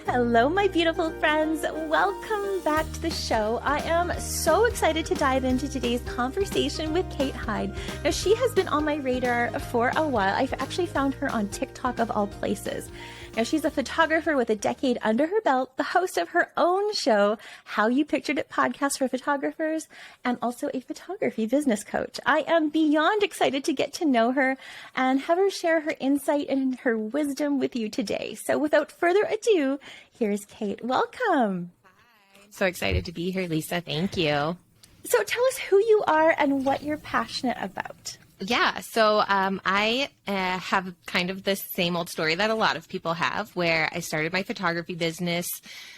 Hello, my beautiful friends. Welcome back to the show. I am so excited to dive into today's conversation with Kate Hejde. Now, she has been on my radar for a while. I've actually found her on TikTok of all places. Now, she's a photographer with a decade under her belt, the host of her own show, How You Pictured It podcast for photographers, and also a photography business coach. I am beyond excited to get to know her and have her share her insight and her wisdom with you today. So without further ado, here's Kate. Welcome. Hi. I'm so excited to be here, Lisa. Thank you. So tell us who you are and what you're passionate about. Yeah, so I have kind of the same old story that a lot of people have, where I started my photography business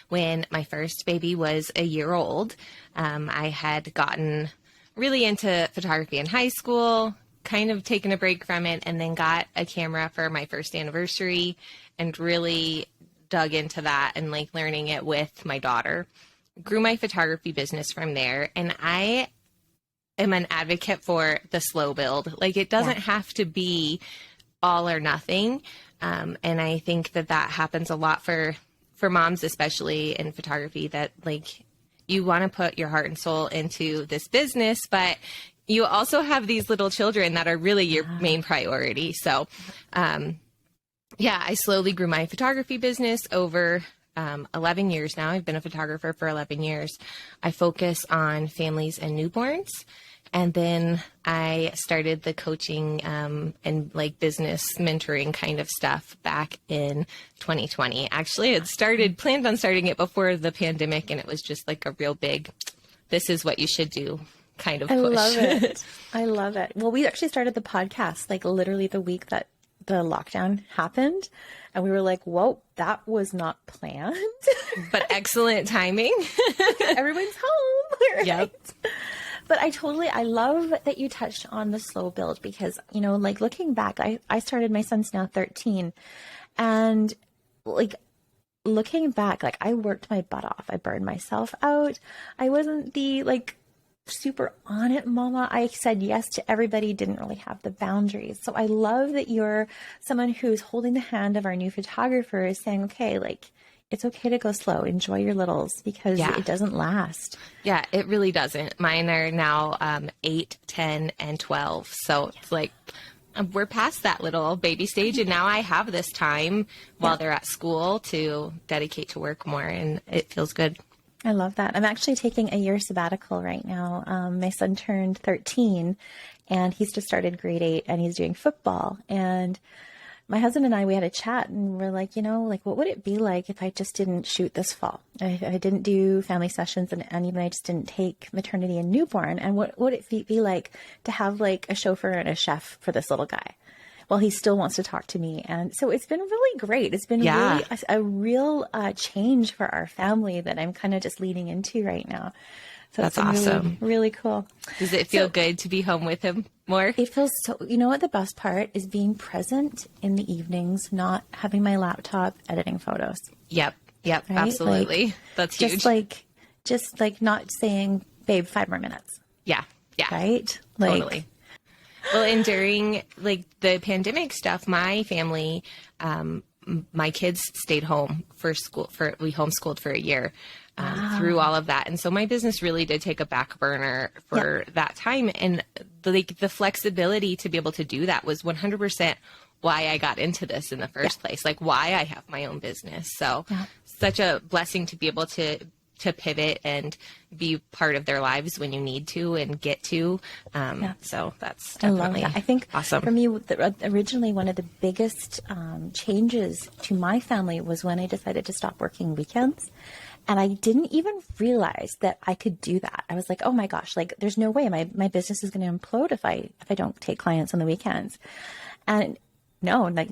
when my first baby was a year old. I had gotten really into photography in high school, kind of taken a break from it, and then got a camera for my first anniversary and really dug into that and like learning it with my daughter. Grew my photography business from there, and I am an advocate for the slow build. Like, it doesn't have to be all or nothing. And I think that happens a lot for moms, especially in photography, that like you want to put your heart and soul into this business, but you also have these little children that are really your main priority. So, I slowly grew my photography business over 11 years now. I've been a photographer for 11 years. I focus on families and newborns. And then I started the coaching and like business mentoring kind of stuff back in 2020. Actually, planned on starting it before the pandemic, and it was just like a real big, this is what you should do kind of push. I love it. I love it. Well, we actually started the podcast like literally the week that the lockdown happened. And we were like, whoa, that was not planned. But excellent timing. Everyone's home. Right? Yep. But I love that you touched on the slow build because, you know, like looking back, I started, my son's now 13, and like looking back, like I worked my butt off. I burned myself out. I wasn't the like super on it mama. I said yes to everybody, didn't really have the boundaries. So I love that you're someone who's holding the hand of our new photographers saying, okay, like, it's okay to go slow. Enjoy your littles because it doesn't last. Yeah, it really doesn't. Mine are now 8, 10, and 12. So it's like we're past that little baby stage. And now I have this time while they're at school to dedicate to work more. And it feels good. I love that. I'm actually taking a year sabbatical right now. My son turned 13 and he's just started grade 8 and he's doing football. And my husband and I, we had a chat and we're like, you know, like, what would it be like if I just didn't shoot this fall? If I didn't do family sessions and even I just didn't take maternity and newborn. And what would it be like to have like a chauffeur and a chef for this little guy? Well, he still wants to talk to me. And so it's been really great. It's been really a real change for our family that I'm kind of just leaning into right now. So that's awesome. Really, really cool. Does it feel good to be home with him more? It feels so, you know what the best part is being present in the evenings, not having my laptop editing photos. Yep. Right? Absolutely. Like, that's huge. Just like not saying, babe, 5 more minutes. Yeah. Right? Like, totally. Well, and during like the pandemic stuff, my family, my kids stayed home for school we homeschooled for a year. Through all of that. And so my business really did take a back burner for that time. And the flexibility to be able to do that was 100% why I got into this in the first place, like why I have my own business. So such a blessing to be able to pivot and be part of their lives when you need to and get to. So that's definitely I love that. I think awesome. For me, originally one of the biggest changes to my family was when I decided to stop working weekends. And I didn't even realize that I could do that. I was like, oh my gosh, like there's no way my business is going to implode if I don't take clients on the weekends. And no, like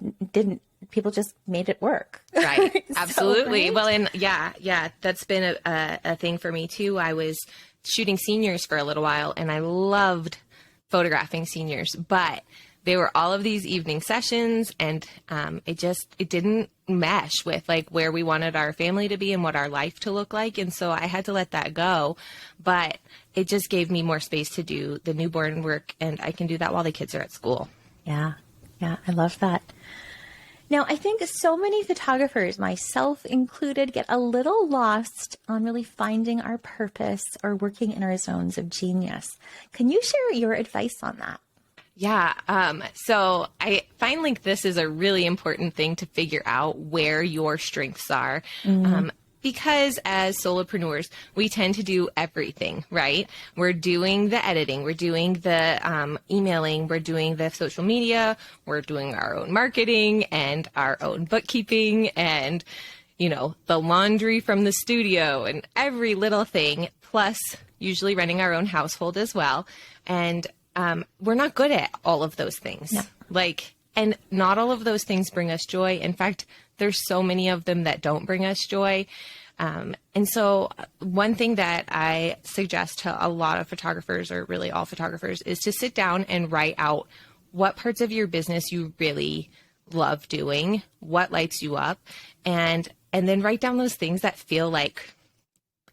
people just made it work. Right. Absolutely. Right? Well, and yeah, that's been a thing for me too. I was shooting seniors for a little while and I loved photographing seniors, but there were all of these evening sessions and it didn't mesh with like where we wanted our family to be and what our life to look like. And so I had to let that go, but it just gave me more space to do the newborn work and I can do that while the kids are at school. Yeah. I love that. Now, I think so many photographers, myself included, get a little lost on really finding our purpose or working in our zones of genius. Can you share your advice on that? Yeah. So I find like this is a really important thing to figure out where your strengths are. Because as solopreneurs, we tend to do everything, right? We're doing the editing, we're doing the emailing, we're doing the social media, we're doing our own marketing and our own bookkeeping and, you know, the laundry from the studio and every little thing, plus usually running our own household as well. And we're not good at all of those things. No. And not all of those things bring us joy. In fact, there's so many of them that don't bring us joy. And so one thing that I suggest to a lot of photographers, or really all photographers, is to sit down and write out what parts of your business you really love doing, what lights you up, and then write down those things that feel like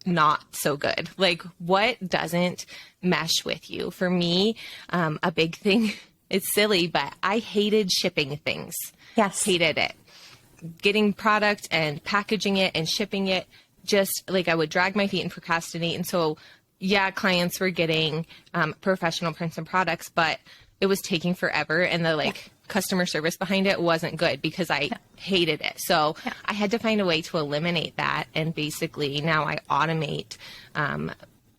not so good. Like what doesn't mesh with you. For me, a big thing, it's silly, but I hated shipping things. Yes. Hated it. Getting product and packaging it and shipping it, just like I would drag my feet and procrastinate. And so, yeah, clients were getting professional prints and products, but it was taking forever. And the customer service behind it wasn't good because I hated it. So I had to find a way to eliminate that. And basically now I automate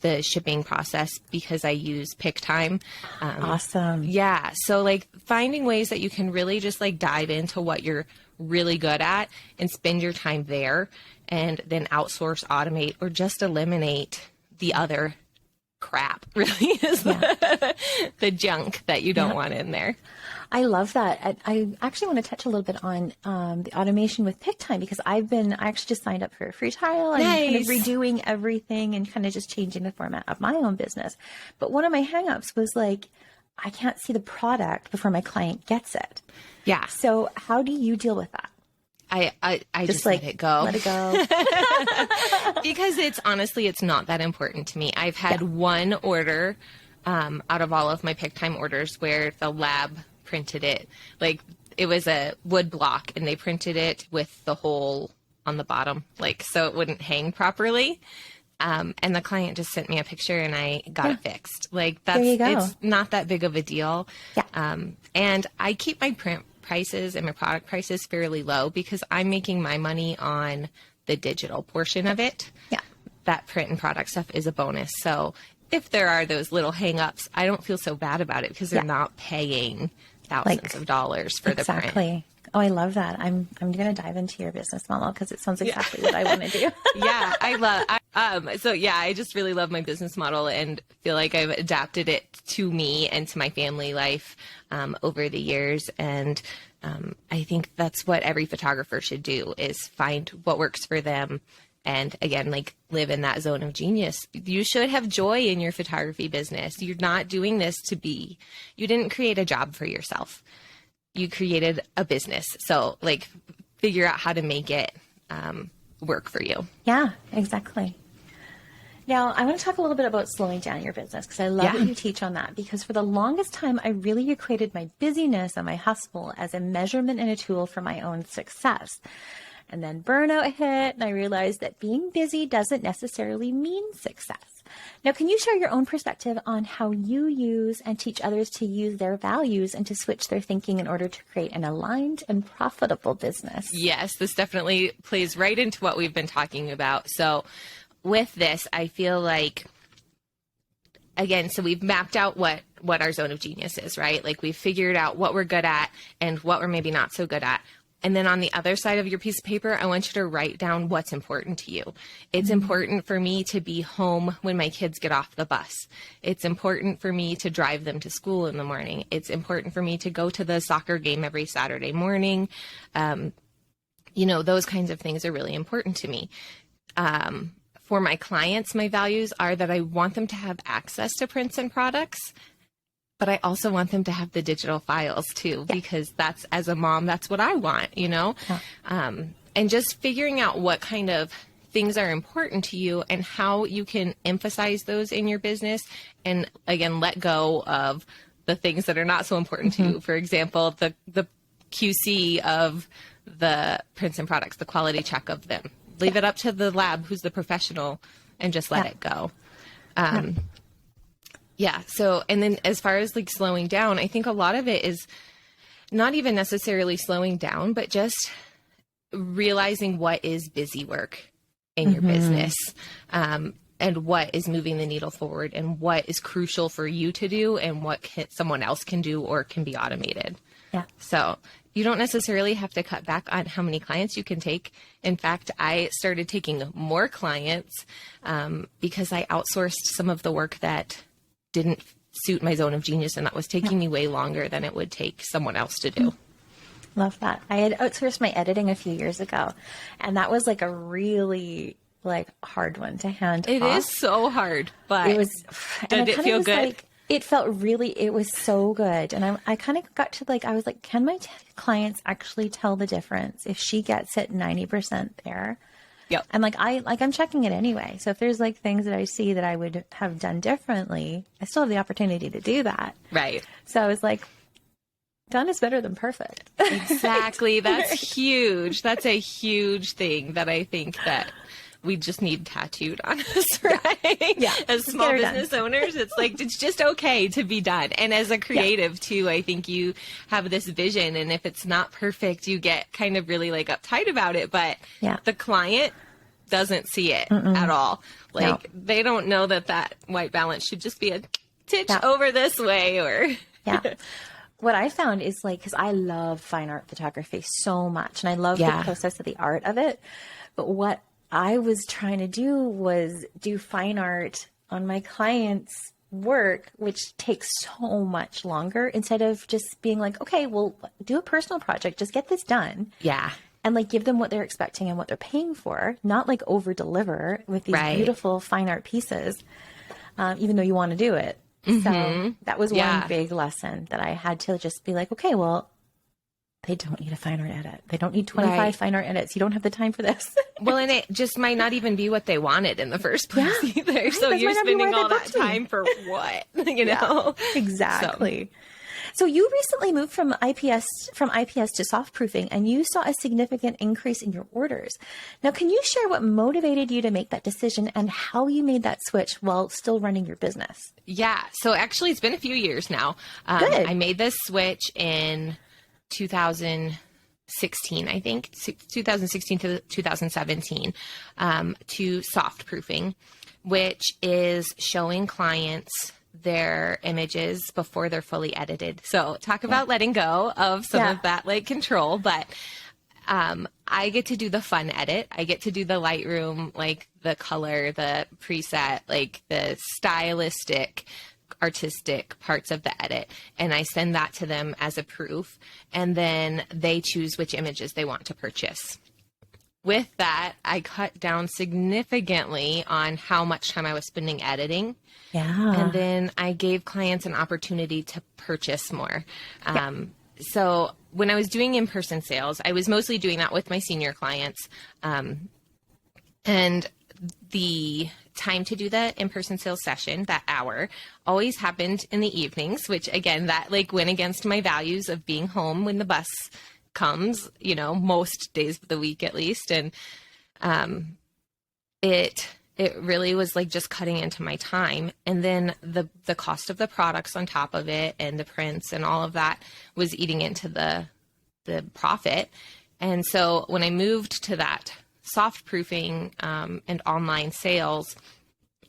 the shipping process because I use PickTime. Awesome. Yeah. So like finding ways that you can really just like dive into what you're really good at and spend your time there, and then outsource, automate, or just eliminate the other crap really is the junk that you don't want in there. I love that. I actually want to touch a little bit on the automation with PickTime, because I actually just signed up for a free trial and kind of redoing everything and kind of just changing the format of my own business. But one of my hangups was like, I can't see the product before my client gets it. Yeah. So how do you deal with that? I just let it go. Let it go. Because it's not that important to me. I've had one order out of all of my PickTime orders where the lab printed it. Like it was a wood block and they printed it with the hole on the bottom, like so it wouldn't hang properly. And the client just sent me a picture and I got it fixed. Like it's not that big of a deal. Yeah. And I keep my print prices and my product prices fairly low because I'm making my money on the digital portion of it. Yeah. That print and product stuff is a bonus. So if there are those little hang-ups, I don't feel so bad about it because they're not paying thousands of dollars for the print. Exactly. Oh, I love that. I'm going to dive into your business model because it sounds exactly what I want to do. Yeah, I just really love my business model and feel like I've adapted it to me and to my family life over the years. And I think that's what every photographer should do, is find what works for them. And again, like live in that zone of genius. You should have joy in your photography business. You're not doing this you didn't create a job for yourself. You created a business. So like figure out how to make it work for you. Yeah, exactly. Now, I want to talk a little bit about slowing down your business, because I love that you teach on that, because for the longest time, I really equated my busyness and my hustle as a measurement and a tool for my own success. And then burnout hit, and I realized that being busy doesn't necessarily mean success. Now, can you share your own perspective on how you use and teach others to use their values and to switch their thinking in order to create an aligned and profitable business? Yes, this definitely plays right into what we've been talking about. So with this, I feel like, again, so we've mapped out what our zone of genius is, right? Like we've figured out what we're good at and what we're maybe not so good at. And then on the other side of your piece of paper, I want you to write down what's important to you. It's important for me to be home when my kids get off the bus. It's important for me to drive them to school in the morning. It's important for me to go to the soccer game every Saturday morning. Those kinds of things are really important to me. For my clients, my values are that I want them to have access to prints and products, but I also want them to have the digital files too, because as a mom, that's what I want, Yeah. And just figuring out what kind of things are important to you and how you can emphasize those in your business. And again, let go of the things that are not so important to you. For example, the QC of the prints and products, the quality check of them. Leave it up to the lab, who's the professional, and just let it go. Yeah. So, and then as far as like slowing down, I think a lot of it is not even necessarily slowing down, but just realizing what is busy work in your business, and what is moving the needle forward, and what is crucial for you to do, and what someone else can do or can be automated. Yeah. So you don't necessarily have to cut back on how many clients you can take. In fact, I started taking more clients because I outsourced some of the work that didn't suit my zone of genius, and that was taking me way longer than it would take someone else to do. Love that. I had outsourced my editing a few years ago, and that was like a really like hard one to hand It off. is so hard, but It was. did it feel good? Like, it felt really. It was so good, and I kind of got to like, I was like, can my clients actually tell the difference if she gets it 90% there? Yep. And I'm checking it anyway. So if there's like things that I see that I would have done differently, I still have the opportunity to do that. Right. So I was like, done is better than perfect. Exactly. That's huge. That's a huge thing that I think that we just need tattooed on us, right? Yeah. As small business owners, it's like, it's just okay to be done. And as a creative too, I think you have this vision, and if it's not perfect, you get kind of really like uptight about it, but the client doesn't see it at all. Like they don't know that white balance should just be a titch over this way, or What I found is like, because I love fine art photography so much, and I love the process of the art of it. But what I was trying to do was do fine art on my clients' work, which takes so much longer, instead of just being like, okay, well, do a personal project, just get this done. Yeah. And like give them what they're expecting and what they're paying for, not like over deliver with these beautiful fine art pieces, even though you want to do it. So that was one big lesson that I had to just be like, okay, well, they don't need a fine art edit. They don't need 25 fine art edits. You don't have the time for this. Well, and it just might not even be what they wanted in the first place either. Right. So you're spending all that time for what? You know? Exactly. So you recently moved from IPS to soft proofing, and you saw a significant increase in your orders. Now, can you share what motivated you to make that decision and how you made that switch while still running your business? Yeah. So actually, it's been a few years now. Good. I made this switch in 2016, I think, 2016 to 2017, to soft proofing, which is showing clients their images before they're fully edited. So talk about letting go of some of that like control, but I get to do the fun edit. I get to do the Lightroom, like the color, the preset, like the stylistic, artistic parts of the edit. And I send that to them as a proof. And then they choose which images they want to purchase. With that, I cut down significantly on how much time I was spending editing. Yeah. And then I gave clients an opportunity to purchase more. So when I was doing in-person sales, I was mostly doing that with my senior clients. And the time to do the in-person sales session, that hour, always happened in the evenings, which again, that like went against my values of being home when the bus comes, you know, most days of the week at least. And it really was like just cutting into my time. And then the cost of the products on top of it and the prints and all of that was eating into the profit. And so when I moved to that soft proofing and online sales,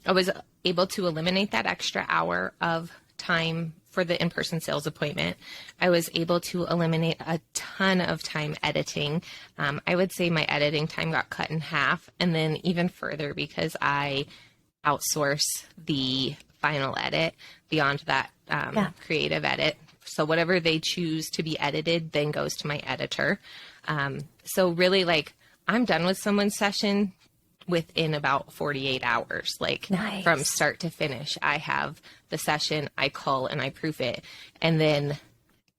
I was able to eliminate that extra hour of time for the in-person sales appointment. I was able to eliminate a ton of time editing. I would say my editing time got cut in half, and then even further because I outsource the final edit beyond that creative edit. So whatever they choose to be edited then goes to my editor. So really, like, I'm done with someone's session within about 48 hours, like from start to finish. I have the session, I cull and I proof it. And then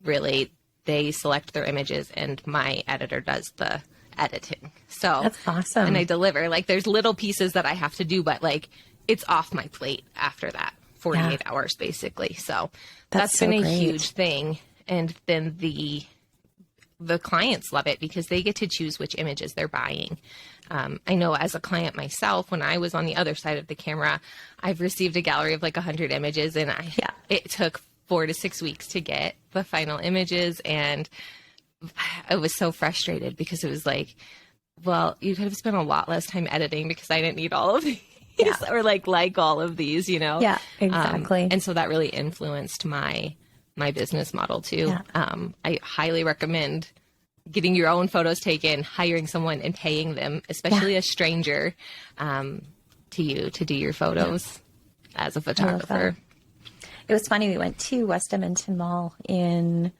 really they select their images and my editor does the editing. So that's awesome. And I deliver. Like there's little pieces that I have to do, but like it's off my plate after that 48 hours basically. So that's been a huge thing. And then the the clients love it because they get to choose which images they're buying. I know as a client myself, when I was on the other side of the camera, I've received a gallery of like 100 images, and it took 4 to 6 weeks to get the final images. And I was so frustrated because it was like, well, you could have spent a lot less time editing because I didn't need all of these or like all of these, you know? Yeah, exactly. And so that really influenced my business model too. I highly recommend getting your own photos taken, hiring someone and paying them, especially a stranger, to you to do your photos as a photographer. It was funny. We went to West Edmonton Mall in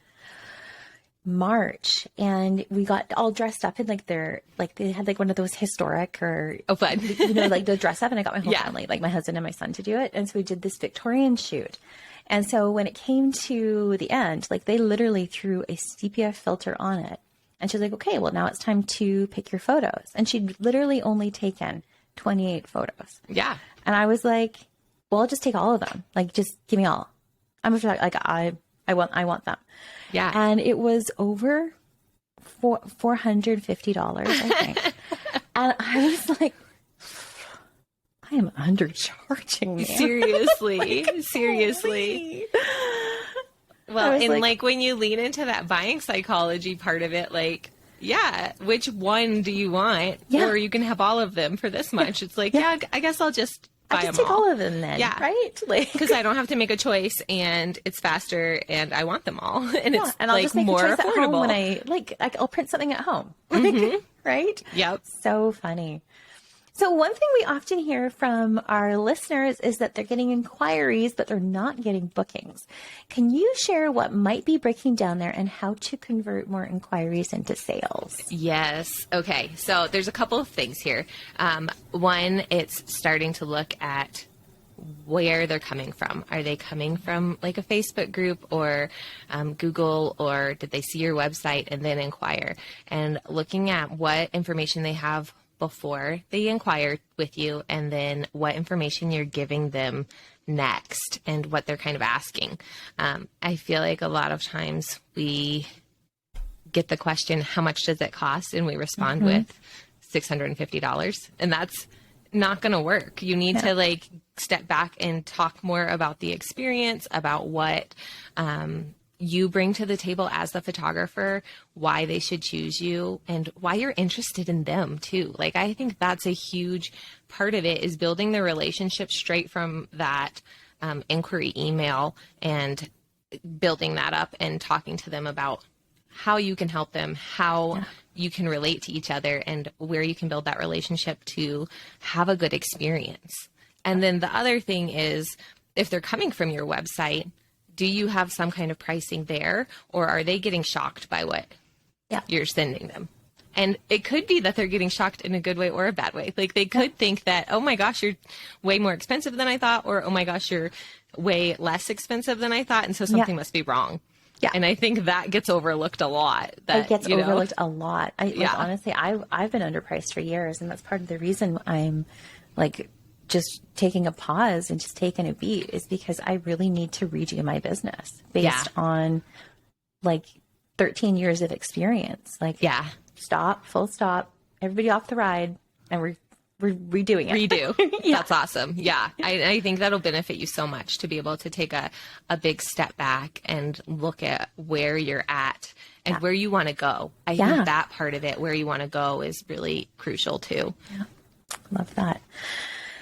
March, and we got all dressed up in they had like one of those historic or fun, like the dress up, and I got my whole family, like my husband and my son, to do it. And so we did this Victorian shoot. And so when it came to the end, like they literally threw a sepia filter on it. And she's like, okay, well, now it's time to pick your photos. And she'd literally only taken 28 photos. Yeah. And I was like, well, I'll just take all of them. Like, just give me all. I'm like, I want them. Yeah. And it was over $450, I think. And I was like, I am undercharging, man. Seriously. Like, seriously. Well, and like when you lean into that buying psychology part of it, like, yeah, which one do you want? Yeah. Or you can have all of them for this much. It's like, I guess I'll just buy them all. Take all of them then, right? Because I don't have to make a choice, and it's faster, and I want them all, and it's and I'll like just make more a choice affordable. At home when I'll print something at home, right? Yep. So funny. So one thing we often hear from our listeners is that they're getting inquiries, but they're not getting bookings. Can you share what might be breaking down there and how to convert more inquiries into sales? Yes. Okay. So there's a couple of things here. One, it's starting to look at where they're coming from. Are they coming from like a Facebook group or Google, or did they see your website and then inquire? And looking at what information they have before they inquire with you, and then what information you're giving them next and what they're kind of asking. I feel like a lot of times we get the question, how much does it cost? And we respond with $650. And that's not going to work. You need to like step back and talk more about the experience, about what you bring to the table as the photographer, why they should choose you, and why you're interested in them too. Like, I think that's a huge part of it, is building the relationship straight from that inquiry email and building that up and talking to them about how you can help them, how you can relate to each other, and where you can build that relationship to have a good experience. And then the other thing is, if they're coming from your website, do you have some kind of pricing there, or are they getting shocked by what you're sending them? And it could be that they're getting shocked in a good way or a bad way. Like, they could think that, oh my gosh, you're way more expensive than I thought, or oh my gosh, you're way less expensive than I thought, and so something must be wrong. Yeah. And I think that gets overlooked a lot. It gets overlooked a lot. Honestly, I've been underpriced for years, and that's part of the reason I'm like just taking a pause and just taking a beat, is because I really need to redo my business based on like 13 years of experience. Like, stop, full stop, everybody off the ride, and we're redoing it. Redo. That's awesome. Yeah. I think that'll benefit you so much to be able to take a big step back and look at where you're at and where you want to go. I think that part of it, where you want to go, is really crucial too. Yeah. Love that.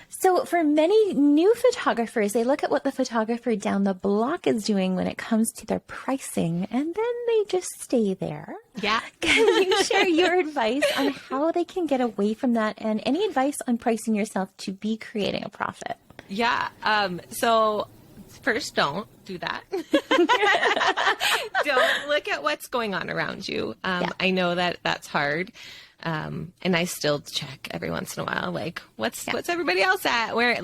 So for many new photographers, they look at what the photographer down the block is doing when it comes to their pricing, and then they just stay there. Yeah. Can you share your advice on how they can get away from that, and any advice on pricing yourself to be creating a profit? Yeah. So first, don't do that. Don't look at what's going on around you. I know that that's hard. And I still check every once in a while, like what's everybody else at? Where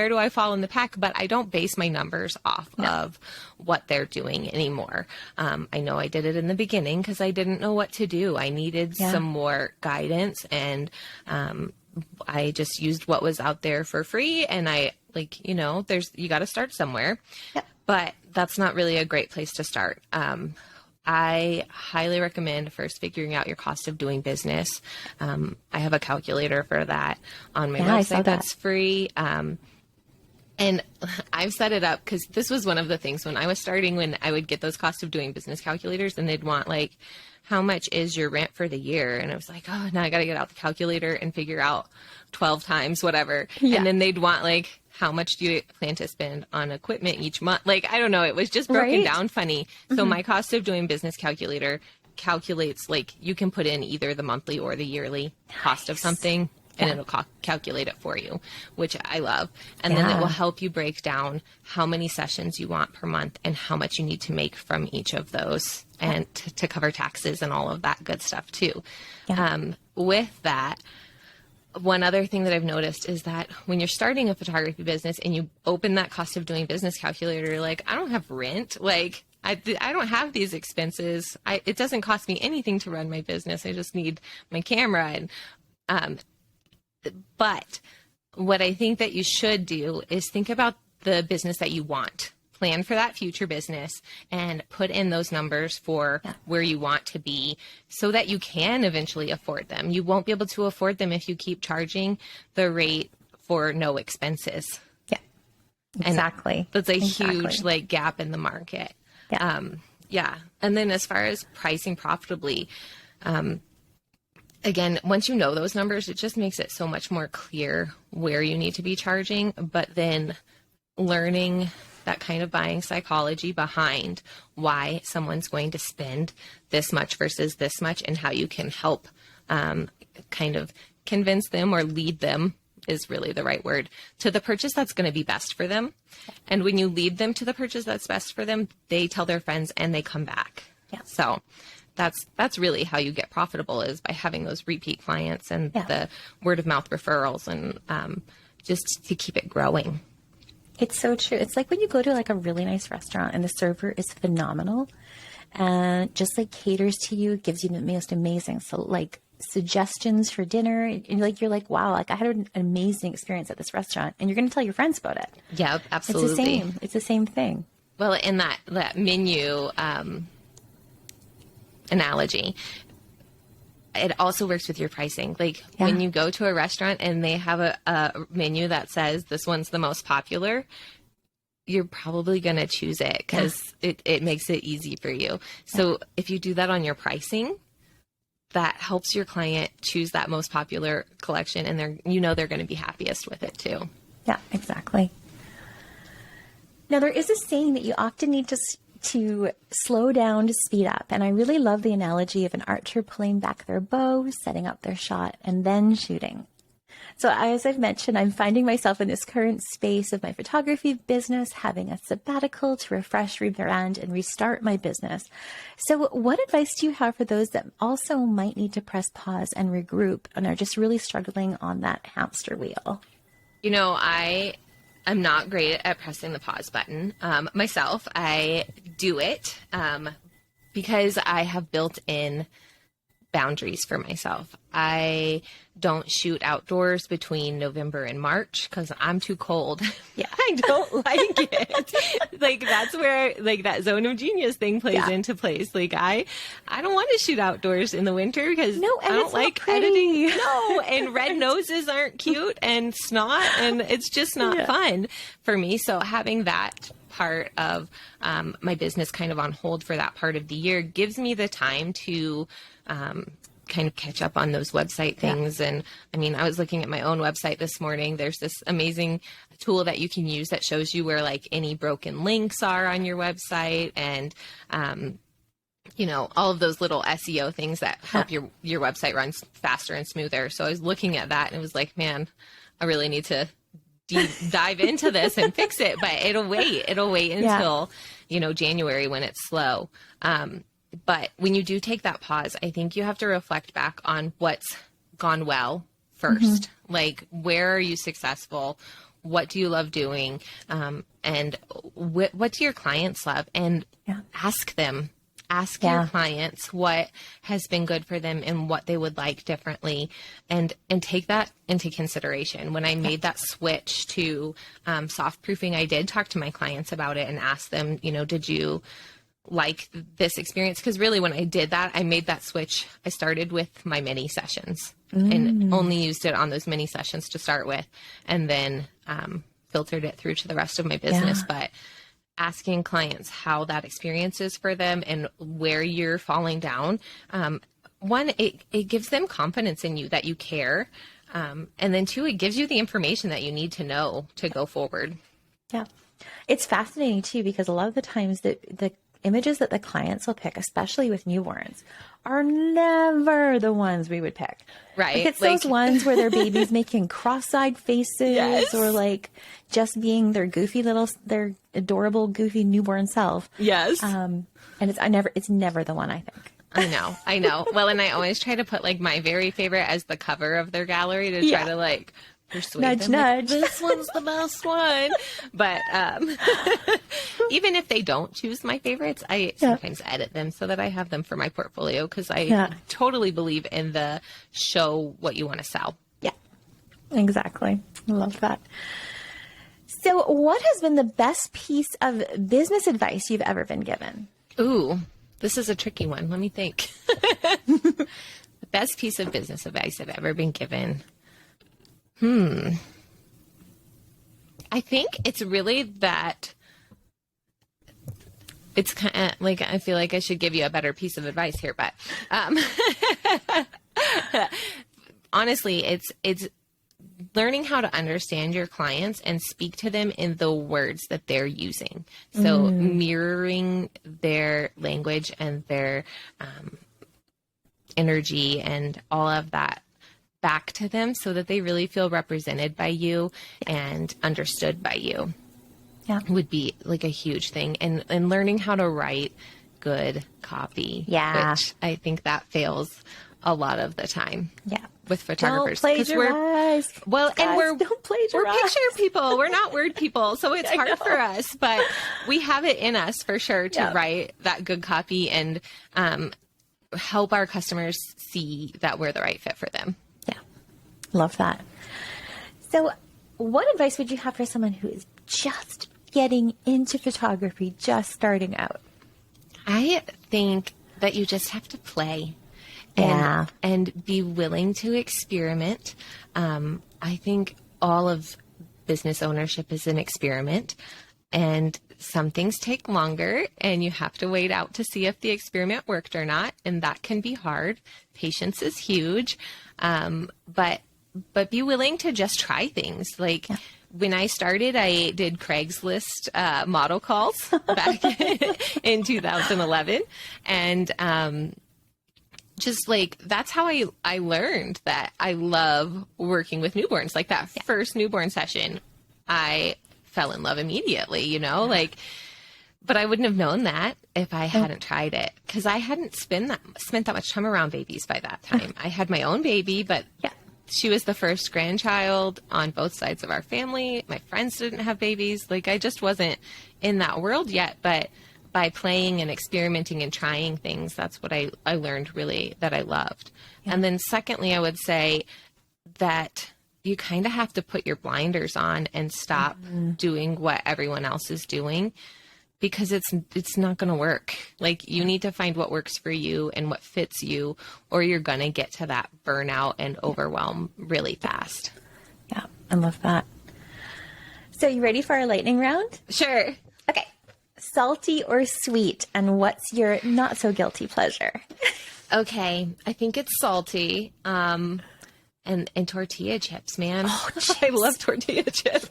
do I fall in the pack? But I don't base my numbers off of what they're doing anymore. I know I did it in the beginning because I didn't know what to do. I needed some more guidance, and I just used what was out there for free. And you got to start somewhere, but that's not really a great place to start. I highly recommend first figuring out your cost of doing business. I have a calculator for that on my website that's free. And I've set it up because this was one of the things when I was starting, when I would get those cost of doing business calculators and they'd want like, how much is your rent for the year? And I was like, oh, now I got to get out the calculator and figure out 12 times whatever. Yeah. And then they'd want like, how much do you plan to spend on equipment each month? Like, I don't know. It was just broken down funny. So my cost of doing business calculator calculates, like, you can put in either the monthly or the yearly cost of something, and it'll calculate it for you, which I love. And then it will help you break down how many sessions you want per month and how much you need to make from each of those, and to cover taxes and all of that good stuff too. With that, one other thing that I've noticed is that when you're starting a photography business and you open that cost of doing business calculator, you're like, I don't have rent. Like, I don't have these expenses. It doesn't cost me anything to run my business. I just need my camera. And, but what I think that you should do is think about the business that you want. Plan for that future business and put in those numbers for where you want to be so that you can eventually afford them. You won't be able to afford them if you keep charging the rate for no expenses. Yeah, exactly. And that's a huge like gap in the market. Yeah. And then as far as pricing profitably, again, once you know those numbers, it just makes it so much more clear where you need to be charging, but then learning that kind of buying psychology behind why someone's going to spend this much versus this much, and how you can help kind of convince them or lead them is really the right word to the purchase that's going to be best for them. And when you lead them to the purchase that's best for them, they tell their friends and they come back. So that's really how you get profitable, is by having those repeat clients and the word of mouth referrals, and just to keep it growing. It's so true. It's like when you go to like a really nice restaurant and the server is phenomenal and just like caters to you, gives you the most amazing, so like suggestions for dinner, and you're like, wow, like I had an amazing experience at this restaurant, and you're going to tell your friends about it. Yeah, absolutely. It's the same thing. Well, in that menu analogy, it also works with your pricing. Like when you go to a restaurant and they have a menu that says this one's the most popular, you're probably going to choose it because it makes it easy for you. So if you do that on your pricing, that helps your client choose that most popular collection, and they're going to be happiest with it too. Yeah, exactly. Now, there is a saying that you often need to slow down to speed up. And I really love the analogy of an archer pulling back their bow, setting up their shot, and then shooting. So as I've mentioned, I'm finding myself in this current space of my photography business, having a sabbatical to refresh, rebrand, and restart my business. So what advice do you have for those that also might need to press pause and regroup and are just really struggling on that hamster wheel? You know, I'm not great at pressing the pause button. Myself, I do it because I have built in boundaries for myself. I don't shoot outdoors between November and March because I'm too cold. Yeah, I don't like it. Like that's where like that zone of genius thing plays into place. Like I don't want to shoot outdoors in the winter because I don't like editing. No, and red noses aren't cute, and snot, and it's just not fun for me. So having that part of my business kind of on hold for that part of the year gives me the time to kind of catch up on those website things. And I mean, I was looking at my own website this morning. There's this amazing tool that you can use that shows you where like any broken links are on your website, and you know, all of those little SEO things that help your website run faster and smoother. So I was looking at that and it was like, man, I really need to dive into this and fix it, but it'll wait until, you know, January when it's slow. But when you do take that pause, I think you have to reflect back on what's gone well first. Like, where are you successful? What do you love doing? And what do your clients love? And ask them. Ask your clients what has been good for them and what they would like differently, and take that into consideration. When I made that switch to soft proofing, I did talk to my clients about it and ask them, you know, did you like this experience. Because really when I did that, I made that switch. I started with my mini sessions and only used it on those mini sessions to start with, and then filtered it through to the rest of my business. But asking clients how that experience is for them and where you're falling down, one, it gives them confidence in you that you care. And then two, it gives you the information that you need to know to go forward. Yeah. It's fascinating too, because a lot of the times the images that the clients will pick, especially with newborns, are never the ones we would pick. Right. Like it's those ones where their baby's making cross-eyed faces or like just being their their adorable, goofy newborn self. Yes. And it's never the one, I think. I know. Well, and I always try to put like my very favorite as the cover of their gallery to try to like persuade nudge, them. nudge. Like, this one's the best one. But even if they don't choose my favorites, I sometimes edit them so that I have them for my portfolio, because I totally believe in the show what you want to sell. Yeah, exactly. I love that. So what has been the best piece of business advice you've ever been given? Ooh, this is a tricky one. Let me think. The best piece of business advice I've ever been given. I think it's really that it's kind of like, I feel like I should give you a better piece of advice here, but honestly, it's learning how to understand your clients and speak to them in the words that they're using. So mirroring their language and their energy and all of that back to them so that they really feel represented by you and understood by you would be like a huge thing. And learning how to write good copy, which I think that fails a lot of the time with photographers. Don't plagiarize. We're plagiarize. picture people. We're not word people. So it's hard for us, but we have it in us for sure to write that good copy and help our customers see that we're the right fit for them. Yeah. Love that. So what advice would you have for someone who is just getting into photography, just starting out? I think that you just have to play and be willing to experiment. I think all of business ownership is an experiment, and some things take longer and you have to wait out to see if the experiment worked or not. And that can be hard. Patience is huge. But be willing to just try things. Like when I started, I did Craigslist model calls back in 2011. And just like, that's how I learned that I love working with newborns. Like that first newborn session, I fell in love immediately, you know, like, but I wouldn't have known that if I hadn't tried it, because I hadn't spent that much time around babies by that time. I had my own baby, but she was the first grandchild on both sides of our family. My friends didn't have babies. Like I just wasn't in that world yet, but by playing and experimenting and trying things, that's what I learned really that I loved. And then secondly, I would say that you kind of have to put your blinders on and stop doing what everyone else is doing, because it's not going to work. Like you need to find what works for you and what fits you, or you're going to get to that burnout and overwhelm really fast. Yeah, I love that. So you ready for our lightning round? Sure. Okay. Salty or sweet, and what's your not so guilty pleasure? Okay. I think it's salty. And tortilla chips, man. Oh, I love tortilla chips.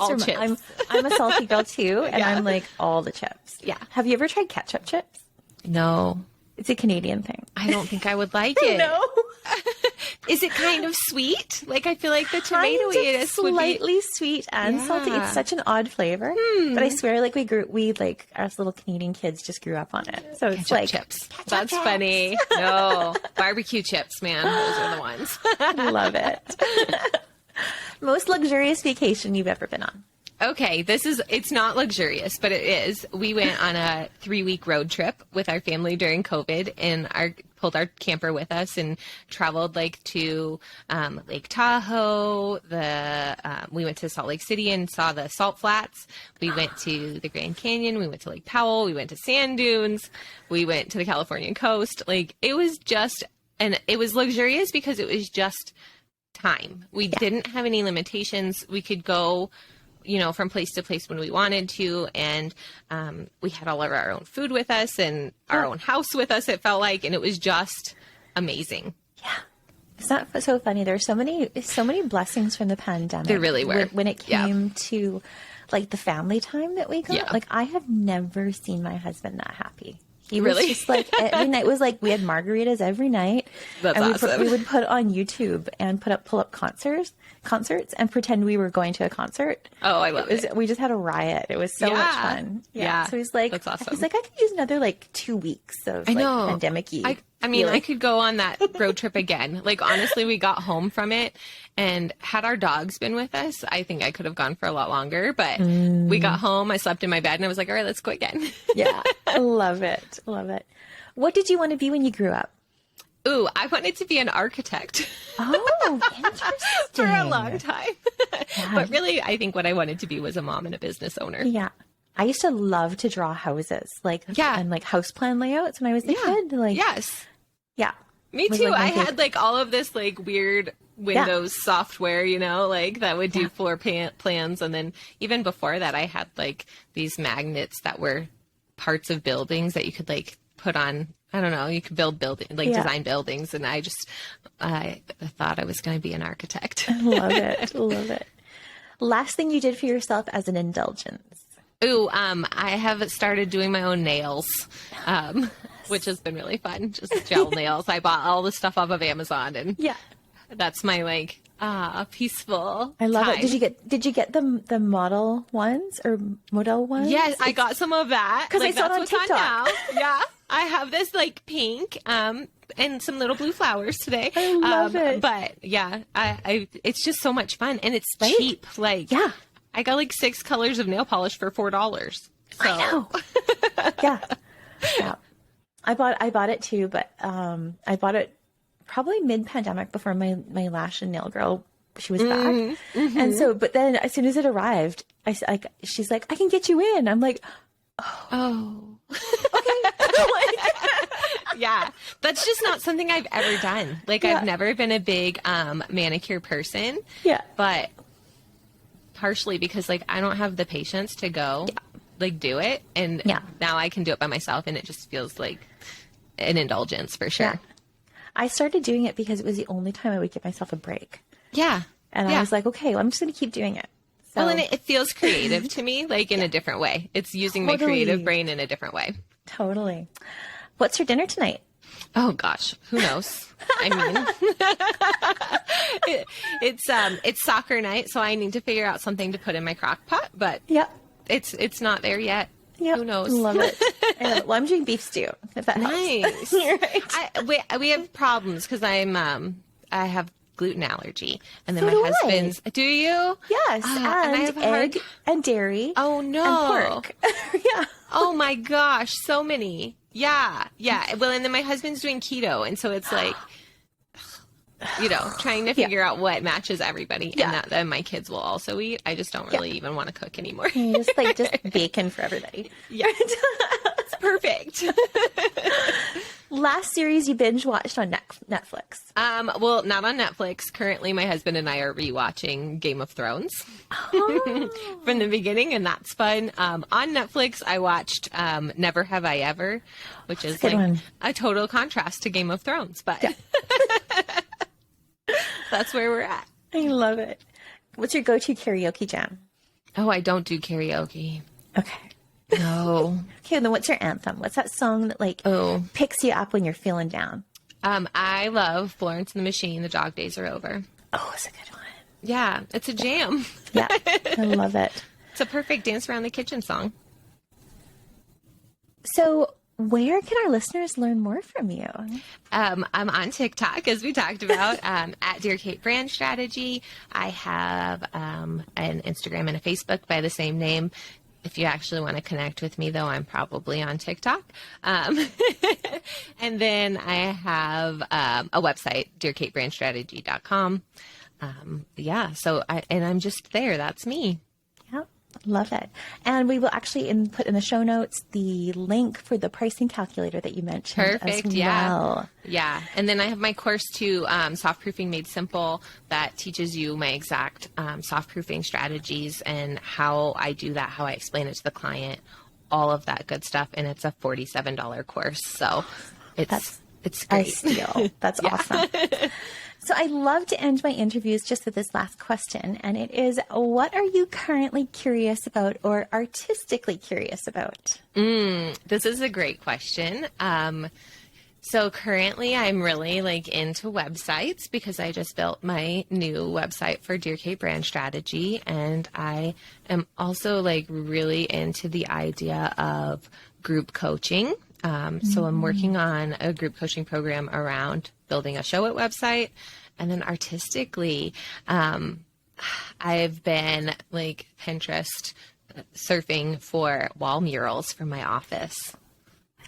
All chips. I'm a salty girl too, and I'm like all the chips. Yeah. Have you ever tried ketchup chips? No. It's a Canadian thing. I don't think I would like it. No. Is it kind of sweet? Like I feel like the tomatoiness would be slightly sweet and salty. It's such an odd flavor, but I swear, like we like us little Canadian kids just grew up on it. So it's ketchup like chips. That's funny. No, barbecue chips, man. Those are the ones. Love it. Most luxurious vacation you've ever been on? Okay, it's not luxurious, but it is. We went on a 3-week road trip with our family during COVID, and our pulled our camper with us and traveled like to Lake Tahoe. We went to Salt Lake City and saw the Salt Flats. We went to the Grand Canyon. We went to Lake Powell. We went to sand dunes. We went to the Californian coast. Like, it was just, and it was luxurious because it was just time. We didn't have any limitations. We could go, you know, from place to place when we wanted to. And we had all of our own food with us and our own house with us, it felt like. And it was just amazing. Yeah. It's not so funny. There are so many blessings from the pandemic. There really were. When it came to like the family time that we got. Like, I have never seen my husband that happy. He was just like, every night was like, we had margaritas every night. That's awesome. We would put on YouTube and pull up concerts and pretend we were going to a concert. Oh, I love it. We just had a riot. It was so much fun. Yeah. So he's like, that's awesome. He's like, I could use another like 2 weeks of like pandemic-y. I mean, I could go on that road trip again. Like, honestly, we got home from it, and had our dogs been with us, I think I could have gone for a lot longer. But we got home, I slept in my bed, and I was like, all right, let's go again. Yeah, I love it. Love it. What did you want to be when you grew up? Ooh, I wanted to be an architect. Oh, interesting. For a long time. But really, I think what I wanted to be was a mom and a business owner. Yeah. I used to love to draw houses, and like house plan layouts when I was a kid. Like, yeah, me too. I had like all of this like weird Windows software, you know, like that would do floor plans, and then even before that, I had like these magnets that were parts of buildings that you could like put on. I don't know. You could build design buildings, and I thought I was going to be an architect. I love it. Love it. Last thing you did for yourself as an indulgence. Ooh, I have started doing my own nails, which has been really fun. Just gel nails. I bought all the stuff off of Amazon, and that's my like peaceful. I love time. it. Did you get the model ones or model ones? Yes, I got some of that because I saw it on TikTok. Yeah, I have this like pink and some little blue flowers today. I love it. But yeah, I it's just so much fun, and it's cheap. Like I got like 6 colors of nail polish for $4. So. I know. Yeah. I bought it too, but I bought it probably mid-pandemic before my lash and nail girl, she was back. Mm-hmm. And so, but then as soon as it arrived, she's like, I can get you in. I'm like, oh. Okay. Yeah, that's just not something I've ever done. Like, I've never been a big manicure person. Yeah. But partially because, like, I don't have the patience to go, like, do it. And now I can do it by myself, and it just feels like an indulgence for sure. Yeah. I started doing it because it was the only time I would give myself a break. Yeah. And I was like, okay, well, I'm just going to keep doing it. So. Well, and it feels creative to me, like in a different way. It's using my creative brain in a different way. Totally. What's for dinner tonight? Oh gosh, who knows? I mean, it's soccer night, so I need to figure out something to put in my crock pot. But it's not there yet. Who knows? Love it. Well, I'm doing beef stew. If that helps. Right. We have problems because I have gluten allergy, and then my husband's. Do you? Yes, and egg and dairy. Oh no, and pork. Oh my gosh, so many. Yeah. Well, and then my husband's doing keto, and so it's like, you know, trying to figure out what matches everybody, and that then my kids will also eat. I just don't really even want to cook anymore. Just bacon for everybody. Yeah, it's perfect. Last series you binge watched on Netflix? Well, not on Netflix. Currently, my husband and I are rewatching Game of Thrones from the beginning, and that's fun. On Netflix, I watched Never Have I Ever, which is like a total contrast to Game of Thrones, but that's where we're at. I love it. What's your go-to karaoke jam? Oh, I don't do karaoke. Okay. No. Okay, then what's your anthem? What's that song that picks you up when you're feeling down? I love Florence and the Machine, The Dog Days Are Over. Oh, it's a good one. Yeah, it's a jam. Yeah, I love it. It's a perfect dance around the kitchen song. So where can our listeners learn more from you? I'm on TikTok, as we talked about, at Dear Kate Brand Strategy. I have an Instagram and a Facebook by the same name. If you actually want to connect with me, though, I'm probably on TikTok. And then I have a website, dearkatebrandstrategy.com. And I'm just there. That's me. Yep. Love it. And we will actually put in the show notes the link for the pricing calculator that you mentioned. Perfect. As Yeah. well. Yeah. And then I have my course too, Softproofing Made Simple, that teaches you my exact softproofing strategies and how I do that, how I explain it to the client, all of that good stuff. And it's a $47 course. So it's great. I steal. That's awesome. So I love to end my interviews just with this last question, and it is, what are you currently curious about or artistically curious about? This is a great question. So currently I'm really into websites because I just built my new website for Dear Kate Brand Strategy. And I am also really into the idea of group coaching. So I'm working on a group coaching program around building a show it website. And then artistically, I've been Pinterest surfing for wall murals for my office.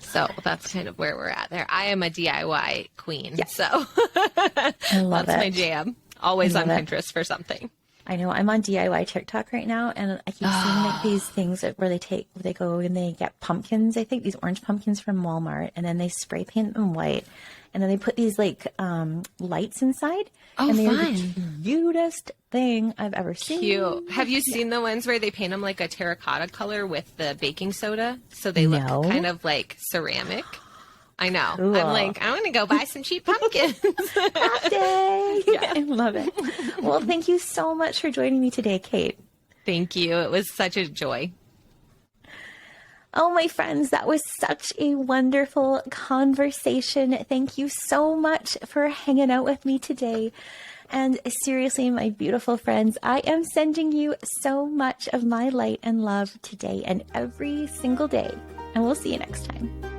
So that's kind of where we're at there. I am a DIY queen. Yes. So I love that's it. my jam. Always on Pinterest for something. I know. I'm on DIY TikTok right now, and I keep seeing these things where they go and they get pumpkins. I think these orange pumpkins from Walmart, and then they spray paint them white, and then they put these lights inside. Oh, and they're fun. the cutest thing I've ever seen. Cute. Have you seen the ones where they paint them like a terracotta color with the baking soda? So they look kind of like ceramic. I know. Cool. I'm I want to go buy some cheap pumpkins. Hot day. Yeah. I love it. Well, thank you so much for joining me today, Kate. Thank you. It was such a joy. Oh, my friends, that was such a wonderful conversation. Thank you so much for hanging out with me today. And seriously, my beautiful friends, I am sending you so much of my light and love today and every single day. And we'll see you next time.